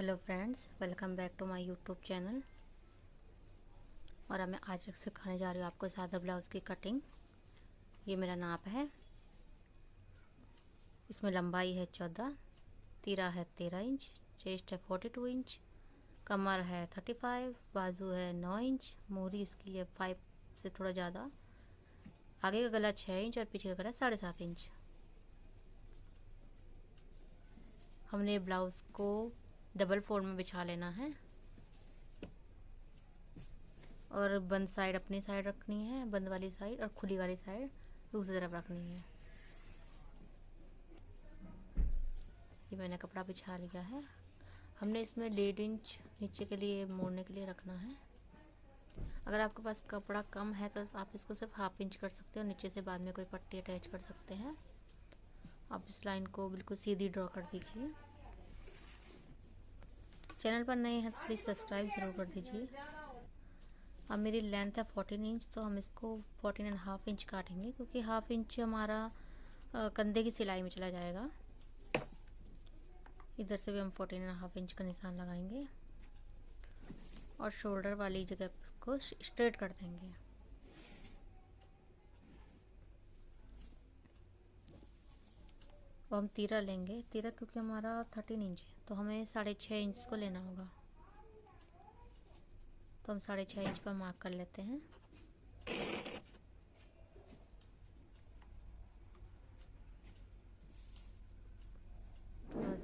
Hello friends, welcome back to my YouTube channel. और मैं आज सिखाने जा रही हूँ आपको सादा ब्लाउज़ की कटिंग। ये मेरा नाप है। इसमें लंबाई है 14, तीरा है 13 इंच, चेस्ट है 42 इंच, कमर है 35, बाजू है 9 इंच, मोहरी इसकी है 5 से थोड़ा ज़्यादा, आगे का गला 6 इंच और पीछे का गला 7.5 इंच। हमने ब्लाउज़ को डबल फोल्ड में बिछा लेना है और बंद साइड अपनी साइड रखनी है, बंद वाली साइड, और खुली वाली साइड दूसरी तरफ रखनी है। ये मैंने कपड़ा बिछा लिया है। हमने इसमें 1.5 इंच नीचे के लिए मोड़ने के लिए रखना है। अगर आपके पास कपड़ा कम है तो आप इसको सिर्फ हाफ इंच कर सकते हो, नीचे से बाद में कोई पट्टी अटैच कर सकते हैं। आप इस लाइन को बिल्कुल सीधी ड्रॉ कर दीजिए। चैनल पर नए हैं तो प्लीज़ सब्सक्राइब ज़रूर कर दीजिए। अब मेरी लेंथ है 14 इंच, तो हम इसको 14.5 इंच काटेंगे, क्योंकि हाफ इंच हमारा कंधे की सिलाई में चला जाएगा। इधर से भी हम 14.5 इंच का निशान लगाएंगे और शोल्डर वाली जगह को स्ट्रेट कर देंगे। अब हम तीरा लेंगे। तीरा क्योंकि हमारा 13 इंच है तो हमें 6.5 इंच को लेना होगा, तो हम 6.5 इंच पर मार्क कर लेते हैं।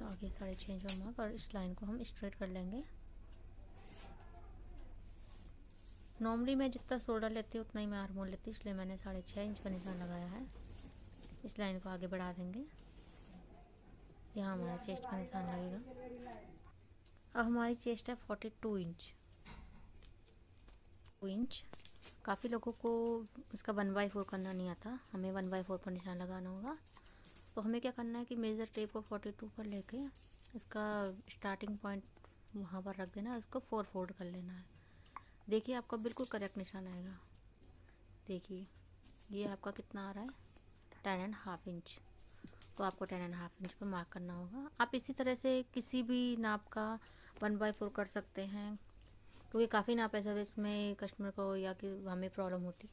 आगे 6.5 इंच पर मार्क, और इस लाइन को हम स्ट्रेट कर लेंगे। नॉर्मली मैं जितना शोल्डर लेती हूँ उतना ही मैं आर्म होल लेती हूँ, इसलिए मैंने 6.5 इंच का निशान लगाया है। इस लाइन को आगे बढ़ा देंगे। यहाँ हमारा चेस्ट का निशान लगेगा। अब हमारी चेस्ट है 42 इंच। काफ़ी लोगों को इसका 1/4 करना नहीं आता, हमें 1/4 पर निशान लगाना होगा। तो हमें क्या करना है कि मेज़र टेप को 42 पर लेके इसका स्टार्टिंग पॉइंट वहाँ पर रख देना, इसको 4 फोल्ड कर लेना है। देखिए आपका बिल्कुल करेक्ट निशान आएगा। देखिए ये आपका कितना आ रहा है, 10.5 इंच। तो आपको 10.5 इंच पर मार्क करना होगा। आप इसी तरह से किसी भी नाप का 1/4 कर सकते हैं, क्योंकि काफ़ी नाप ऐसा है इसमें कस्टमर को या कि हमें प्रॉब्लम होती।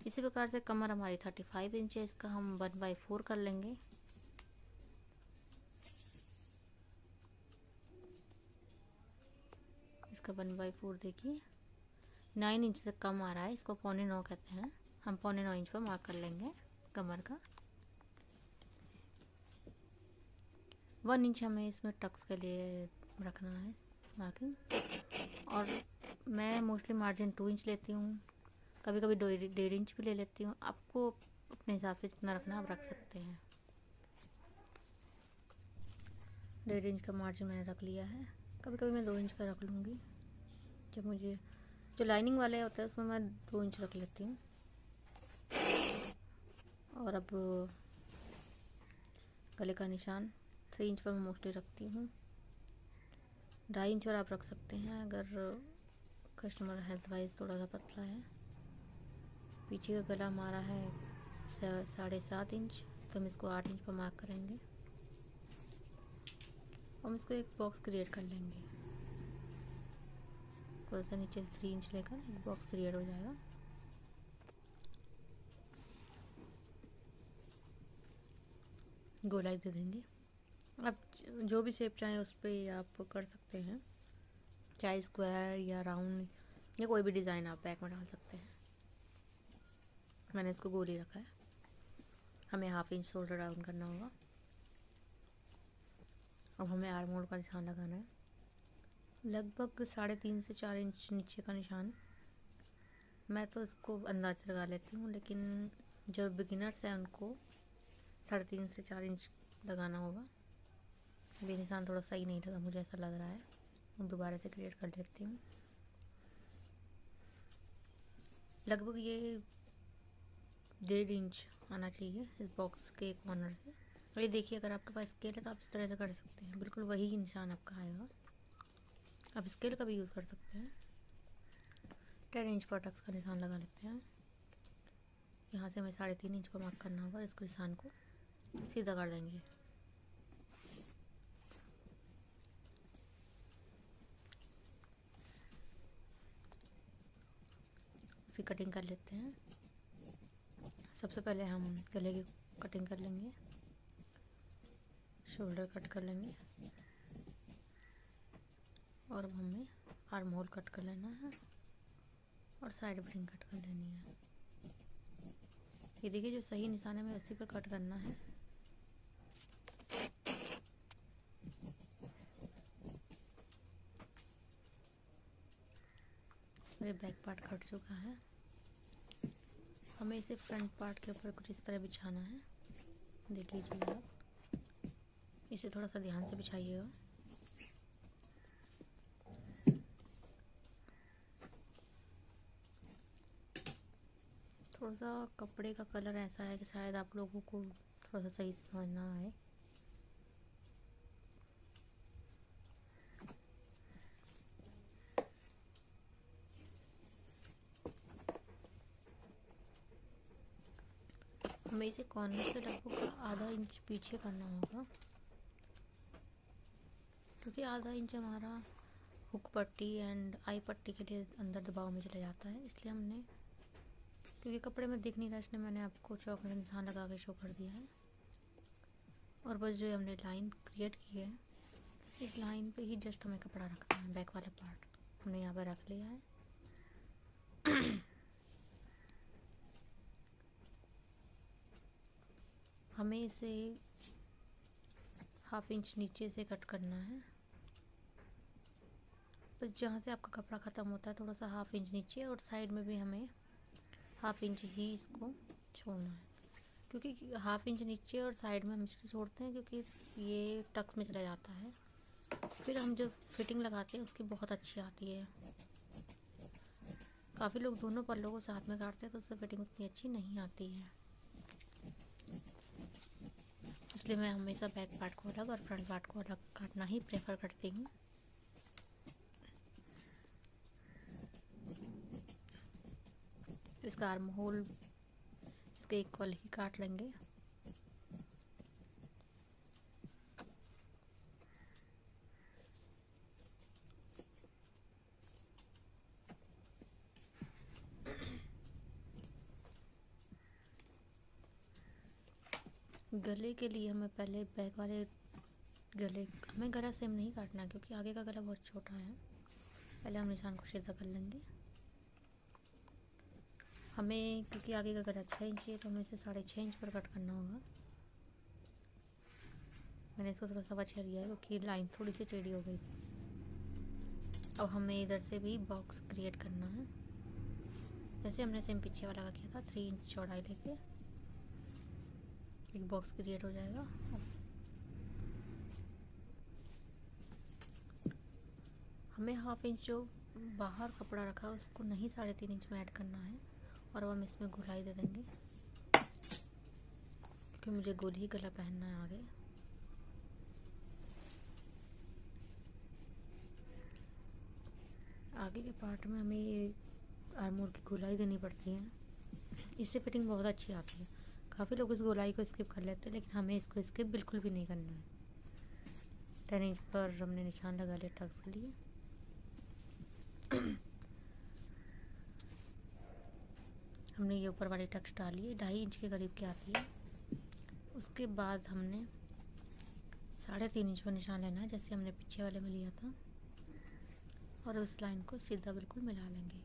इसी प्रकार से कमर हमारी 35 इंच है, इसका हम 1/4 कर लेंगे। इसका 1/4 देखिए 9 इंच से कम आ रहा है, इसको 9.25 कहते हैं। हम 9.25 इंच पर मार्क कर लेंगे कमर का। 1 इंच हमें इसमें टक्स के लिए रखना है मार्किंग। और मैं मोस्टली मार्जिन 2 इंच लेती हूँ, कभी कभी 1.5 इंच भी ले लेती हूँ। आपको अपने हिसाब से जितना रखना आप रख सकते हैं। 1.5 इंच का मार्जिन मैंने रख लिया है। कभी कभी मैं 2 इंच का रख लूँगी, जब मुझे जो लाइनिंग वाले होते हैं उसमें मैं 2 इंच रख लेती हूँ। और अब गले का निशान 3 इंच पर मैं मोस्टली रखती हूँ। 2.5 इंच पर आप रख सकते हैं अगर कस्टमर हेल्थ वाइज थोड़ा सा पतला है। पीछे का गला हमारा है 7.5 इंच, तो हम इसको 8 इंच पर मार्क करेंगे। हम इसको एक बॉक्स क्रिएट कर लेंगे। थोड़ा सा नीचे से 3 इंच लेकर एक बॉक्स क्रिएट हो जाएगा। गोलाई दे देंगे। आप जो भी शेप चाहें उस पर आप कर सकते हैं, चाहे स्क्वायर या राउंड या कोई भी डिज़ाइन आप बैक में डाल सकते हैं। मैंने इसको गोली रखा है। हमें 1/2 इंच शोल्डर डाउन करना होगा। अब हमें आर्म होल का निशान लगाना है, लगभग 3.5 से 4 इंच नीचे का निशान। मैं तो इसको अंदाज से लगा लेती हूँ, लेकिन जो बिगिनर्स हैं उनको 3.5 से 4 इंच लगाना होगा। अभी निशान थोड़ा सही नहीं लगा, मुझे ऐसा लग रहा है। मैं दोबारा से क्रिएट कर लेती हूँ। लगभग ये 1.5 इंच आना चाहिए इस बॉक्स के कॉर्नर से। और ये देखिए, अगर आपके पास स्केल है तो आप इस तरह से कर सकते हैं, बिल्कुल वही निशान आपका आएगा। आप स्केल का भी यूज़ कर सकते हैं। 10 इंच पर टक्स का निशान लगा लेते हैं। यहाँ से हमें 3.5 इंच पर मार्क करना होगा। इस निशान को सीधा कर देंगे। इसकी कटिंग कर लेते हैं। सबसे पहले हम गले की कटिंग कर लेंगे, शोल्डर कट कर लेंगे और अब हमें आर्म होल कट कर लेना है और साइड फिटिंग कट कर लेनी है। ये देखिए जो सही निशान है हमें उसी पर कट करना है। मेरे बैक पार्ट कट चुका है, हमें इसे फ्रंट पार्ट के ऊपर कुछ इस तरह बिछाना है। देख लीजिए आप, इसे थोड़ा सा ध्यान से बिछाइएगा। थोड़ा सा कपड़े का कलर ऐसा है कि शायद आप लोगों को थोड़ा सा सही समझ ना आए। हमें इसे कॉर्नर से लगभग आधा इंच पीछे करना होगा, क्योंकि आधा इंच हमारा हुक पट्टी एंड आई पट्टी के लिए अंदर दबाव में चला जाता है। इसलिए हमने, क्योंकि कपड़े में दिख नहीं रहा, इसलिए मैंने आपको चौक से निशान लगा के शो कर दिया है। और बस जो हमने लाइन क्रिएट की है, इस लाइन पे ही जस्ट हमें कपड़ा रखना है। बैक वाला पार्ट हमने यहाँ पर रख लिया है। हमें इसे हाफ इंच नीचे से कट करना है। बस जहाँ से आपका कपड़ा ख़त्म होता है थोड़ा सा हाफ इंच नीचे, और साइड में भी हमें हाफ इंच ही इसको छोड़ना है, क्योंकि हाफ इंच नीचे और साइड में हम इसलिए छोड़ते हैं क्योंकि ये टक्स में चला जाता है। फिर हम जो फिटिंग लगाते हैं उसकी बहुत अच्छी आती है। काफ़ी लोग दोनों पल्लों को साथ में काटते हैं तो उससे फिटिंग उतनी अच्छी नहीं आती है। इसलिए मैं हमेशा बैक पार्ट को अलग और फ्रंट पार्ट को अलग काटना ही प्रेफर करती हूँ। इसका आर्म होल इसके इक्वल ही काट लेंगे। गले के लिए हमें पहले बैक वाले गले, हमें गला सेम नहीं काटना क्योंकि आगे का गला बहुत छोटा है। पहले हम निशान को सीधा कर लेंगे। हमें क्योंकि आगे का गला 6 इंच है तो हमें इसे 6.5 इंच पर कट करना होगा। मैंने इसको थोड़ा सा बचा लिया है क्योंकि लाइन थोड़ी सी टेढ़ी हो गई थी। अब हमें इधर से भी बॉक्स क्रिएट करना है, जैसे हमने सेम पीछे वाला का किया था। 3 इंच चौड़ाई लेके एक बॉक्स क्रिएट हो जाएगा। हमें हाफ इंच जो बाहर कपड़ा रखा है उसको नहीं 3.5 इंच में ऐड करना है, और अब हम इसमें गोलाई दे देंगे क्योंकि मुझे गोल ही गला पहनना है आगे। आगे के पार्ट में हमें ये आर्म होल की गोलाई देनी पड़ती है, इससे फिटिंग बहुत अच्छी आती है। काफ़ी लोग इस गोलाई को स्किप कर लेते हैं, लेकिन हमें इसको स्किप बिल्कुल भी नहीं करना है। 10 इंच पर हमने निशान लगा लिया टक्स के लिए। हमने ये ऊपर वाली टक्स डाली है, 2.5 इंच के करीब की आती है। उसके बाद हमने 3.5 इंच पर निशान लेना है, जैसे हमने पीछे वाले में लिया था, और उस लाइन को सीधा बिल्कुल मिला लेंगे।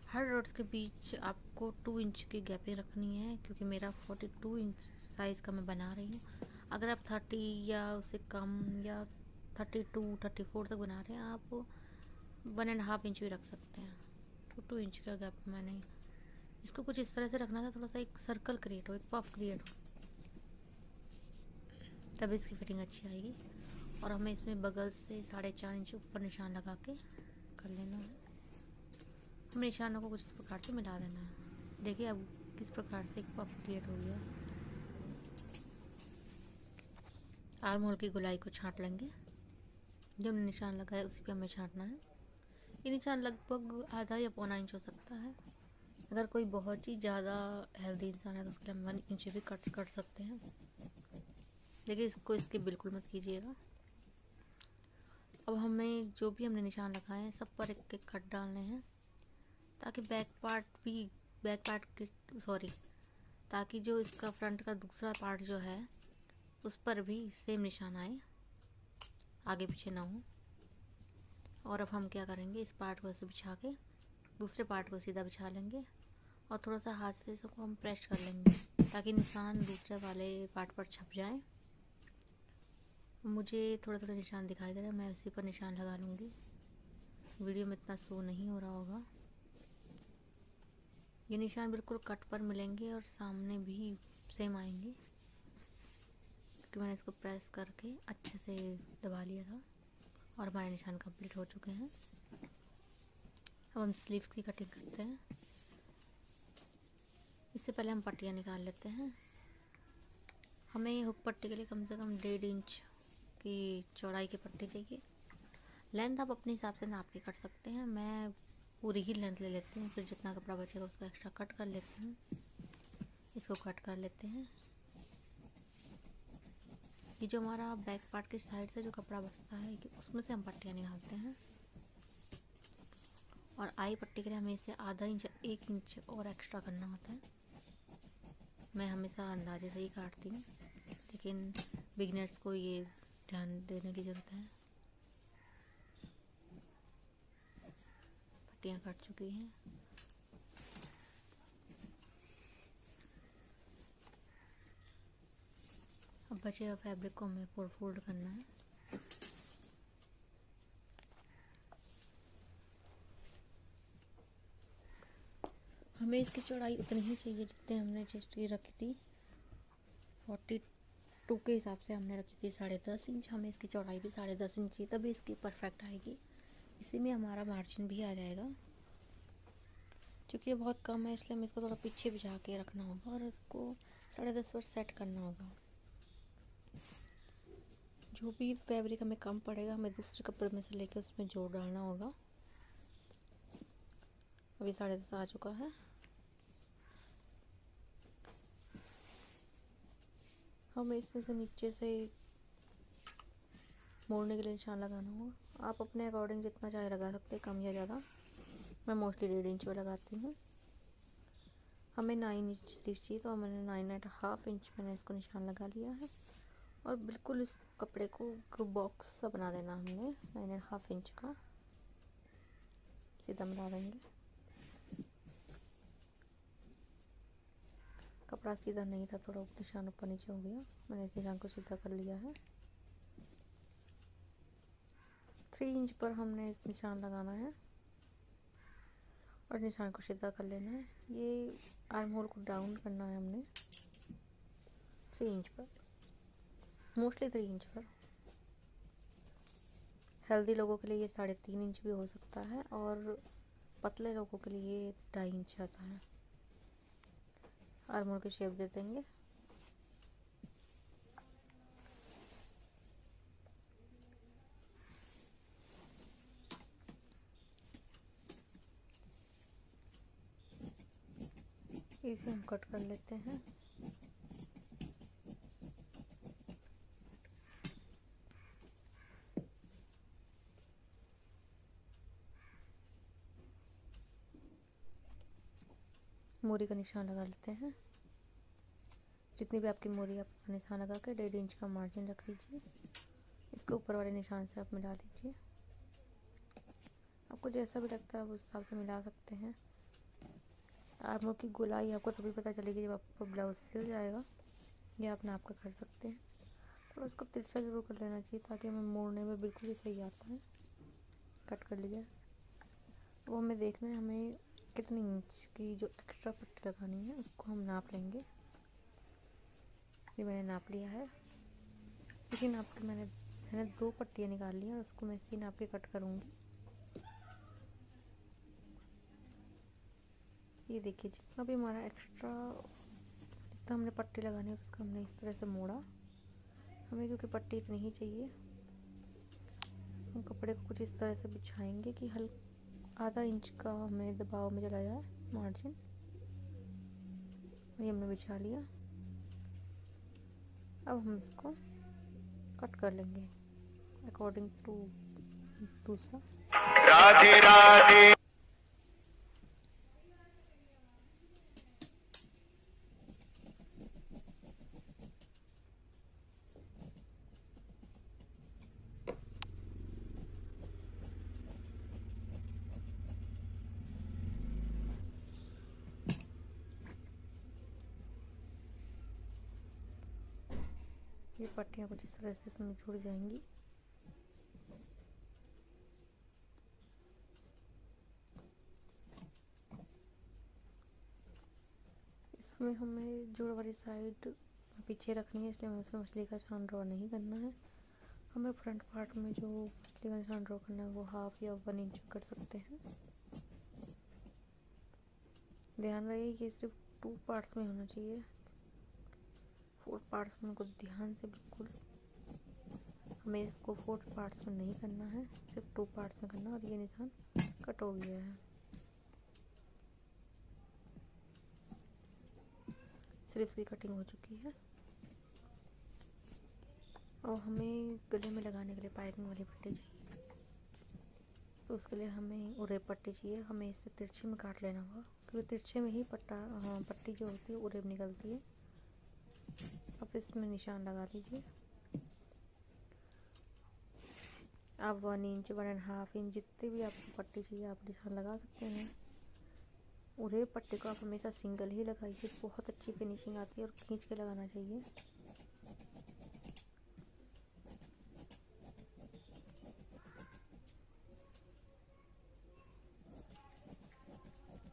हर डॉट्स के बीच आपको 2 इंच की गैपें रखनी है, क्योंकि मेरा 42 इंच साइज़ का मैं बना रही हूँ। अगर आप 30 या उससे कम या 32, 34 तक बना रहे हैं, आप 1.5 इंच भी रख सकते हैं। तो 2 इंच का गैप मैंने इसको कुछ इस तरह से रखना था, थोड़ा सा एक सर्कल क्रिएट हो, एक पफ क्रिएट हो, तभी इसकी फिटिंग अच्छी आएगी। और हमें इसमें बगल से 4.5 इंच ऊपर निशान लगा के कर लेना है। हमें निशानों को कुछ इस प्रकार से मिला देना है। देखिए अब किस प्रकार से एक पफ क्रिएट हो गया। आर्म होल की गोलाई को छांट लेंगे, जो हमने निशान लगाया उसी पे हमें छांटना है। ये निशान लगभग आधा या 1.25 इंच हो सकता है। अगर कोई बहुत ही ज़्यादा हेल्दी इंसान है तो उसके लिए हम 1 इंच भी कट कर सकते हैं, लेकिन इसको इसके बिल्कुल मत कीजिएगा। अब हमें जो भी हमने निशान लगाए हैं सब पर एक एक कट डालने हैं, ताकि ताकि जो इसका फ्रंट का दूसरा पार्ट जो है उस पर भी सेम निशान आए, आगे पीछे ना हो। और अब हम क्या करेंगे, इस पार्ट को ऐसे बिछा के दूसरे पार्ट को सीधा बिछा लेंगे और थोड़ा सा हाथ से इसको हम प्रेस कर लेंगे ताकि निशान दूसरे वाले पार्ट पर छप जाए। मुझे थोड़े थोड़े निशान दिखाई दे रहे हैं, मैं उसी पर निशान लगा लूँगी। वीडियो में इतना शो नहीं हो रहा होगा। ये निशान बिल्कुल कट पर मिलेंगे और सामने भी सेम आएंगे, क्योंकि मैंने इसको प्रेस करके अच्छे से दबा लिया था। और हमारे निशान कंप्लीट हो चुके हैं। अब हम स्लीव्स की कटिंग करते हैं। इससे पहले हम पट्टियाँ निकाल लेते हैं। हमें हुक पट्टी के लिए कम से कम 1.5 इंच की चौड़ाई की पट्टी चाहिए। लेंथ आप अपने हिसाब से नाप के कट सकते हैं। मैं पूरी ही लेंथ ले लेती हूँ, फिर जितना कपड़ा बचेगा उसको एक्स्ट्रा कट कर लेते हैं। इसको कट कर लेते हैं। ये जो हमारा बैक पार्ट की साइड से जो कपड़ा बचता है कि उसमें से हम पट्टियाँ निकालते हैं। और आई पट्टी के लिए हमें इसे आधा इंच 1 इंच और एक्स्ट्रा करना होता है। मैं हमेशा अंदाजे से ही काटती हूँ, लेकिन बिगिनर्स को ये ध्यान देने की ज़रूरत है। पट्टियाँ कट चुकी हैं। अब बचे हुए फैब्रिक को हमें फोल्ड करना है। हमें इसकी चौड़ाई उतनी ही चाहिए जितने हमने चेस्ट की रखी थी। 42 के हिसाब से हमने रखी थी 10.5 इंच। हमें इसकी चौड़ाई भी 10.5 इंच चाहिए, तभी इसकी परफेक्ट आएगी। इसी में हमारा मार्जिन भी आ जाएगा। क्योंकि ये बहुत कम है इसलिए हमें इसको थोड़ा पीछे भिजा के रखना होगा और इसको 10.5 पर सेट करना होगा। जो भी फैब्रिक हमें कम पड़ेगा हमें दूसरे कपड़े में से लेके उसमें जोड़ डालना होगा। अभी 10.5 आ चुका है। हमें इसमें से नीचे से मोड़ने के लिए निशान लगाना होगा। आप अपने अकॉर्डिंग जितना चाहे लगा सकते हैं, कम या ज़्यादा। मैं मोस्टली 1.5 इंच पर लगाती हूँ। हमें 9 इंच स्लीव चाहिए, तो मैंने 9.5 इंच मैंने इसको निशान लगा लिया है। और बिल्कुल इस कपड़े को बॉक्स सा बना देना हमने 9.5 इंच का। सीधा मिला देंगे। कपड़ा सीधा नहीं था, थोड़ा निशान ऊपर नीचे हो गया। मैंने इस निशान को सीधा कर लिया है। 3 इंच पर हमने इस निशान लगाना है और निशान को सीधा कर लेना है। ये आर्म होल को डाउन करना है हमने 3 इंच पर, मोस्टली 3 इंच पर। हेल्दी लोगों के लिए ये 3.5 इंच भी हो सकता है और पतले लोगों के लिए 2.5 इंच आता है। आर्म होल की शेप दे देंगे। इसे हम कट कर लेते हैं। मोरी का निशान लगा लेते हैं। जितनी भी आपकी मोरी, आप निशान लगा के 1.5 इंच का मार्जिन रख लीजिए। इसके ऊपर वाले निशान से आप मिला लीजिए। आपको जैसा भी लगता है उस हिसाब से मिला सकते हैं। आर्म की गोलाई आपको तभी पता चलेगी जब आपका ब्लाउज सिल जाएगा। ये आप नाप कर कर सकते हैं। थोड़ा उसको तिरछा जरूर कर लेना चाहिए ताकि हमें मोड़ने में बिल्कुल ही सही आता है। कट कर लिया। वो हमें देखना है हमें कितनी इंच की जो एक्स्ट्रा पट्टी लगानी है उसको हम नाप लेंगे। ये मैंने नाप लिया है। इसी नाप के मैंने 2 पट्टियाँ निकाल ली हैं, उसको मैं इसी नाप के कट करूँगी। ये देखिए, जितना भी हमारा एक्स्ट्रा, जितना हमने पट्टी लगानी है उसका हमने इस तरह से मोड़ा। हमें क्योंकि पट्टी इतनी ही चाहिए, हम कपड़े को कुछ इस तरह से बिछाएंगे कि आधा इंच का हमें दबाव में चला जाए मार्जिन। ये हमने बिछा लिया। अब हम इसको कट कर लेंगे अकॉर्डिंग टू दूसरा। राधे राधे। ये पट्टियाँ कुछ इस तरह से इसमें जुड़ जाएंगी। इसमें हमें जोड़ वाली साइड पीछे रखनी है, इसलिए हमें उसमें मछली का निशान ड्रॉ नहीं करना है। हमें फ्रंट पार्ट में जो मछली का निशान ड्रॉ करना है वो 1/2 या 1 इंच कर सकते हैं। ध्यान रहे ये सिर्फ 2 पार्ट्स में होना चाहिए, 4 पार्ट्स में कुछ ध्यान से बिल्कुल हमें इसको 4 पार्ट्स में नहीं करना है, सिर्फ 2 पार्ट्स में करना। और ये निशान कट हो गया है, सिर्फ इसकी कटिंग हो चुकी है। और हमें गले में लगाने के लिए पाइपिंग वाली पट्टी चाहिए, तो उसके लिए हमें उरेब पट्टी चाहिए। हमें इससे तिरछे में काट लेना होगा, क्योंकि तिरछे में ही पट्टी जो होती है उरेब निकलती है। अब इसमें निशान लगा लीजिए। आप 1 इंच 1.5 इंच जितनी भी आपको पट्टी चाहिए आप निशान लगा सकते हैं। उरेब पट्टी को आप हमेशा सिंगल ही लगाइए, बहुत अच्छी फिनिशिंग आती है और खींच के लगाना चाहिए।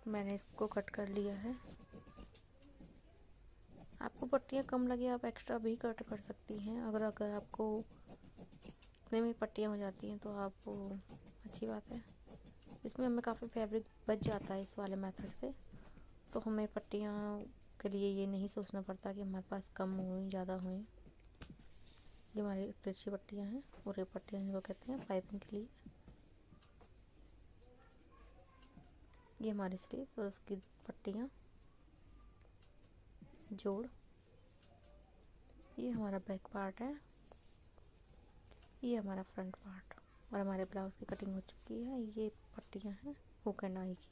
मैंने इसको कट कर लिया है। आपको पट्टियाँ कम लगे आप एक्स्ट्रा भी कट कर सकती हैं। अगर आपको इतने में पट्टियाँ हो जाती हैं तो आप अच्छी बात है। इसमें हमें काफ़ी फैब्रिक बच जाता है इस वाले मेथड से, तो हमें पट्टियाँ के लिए ये नहीं सोचना पड़ता कि हमारे पास कम हुई ज़्यादा हुई। ये हमारी तिरछी पट्टियाँ हैं और ये पट्टियाँ जिनको कहते हैं पाइपिंग के लिए। ये हमारी स्लीव और उसकी पट्टियाँ, जोड़। ये हमारा बैक पार्ट है, ये हमारा फ्रंट पार्ट। और हमारे ब्लाउज़ की कटिंग हो चुकी है। ये पट्टियाँ हैं हुक एंड आई की।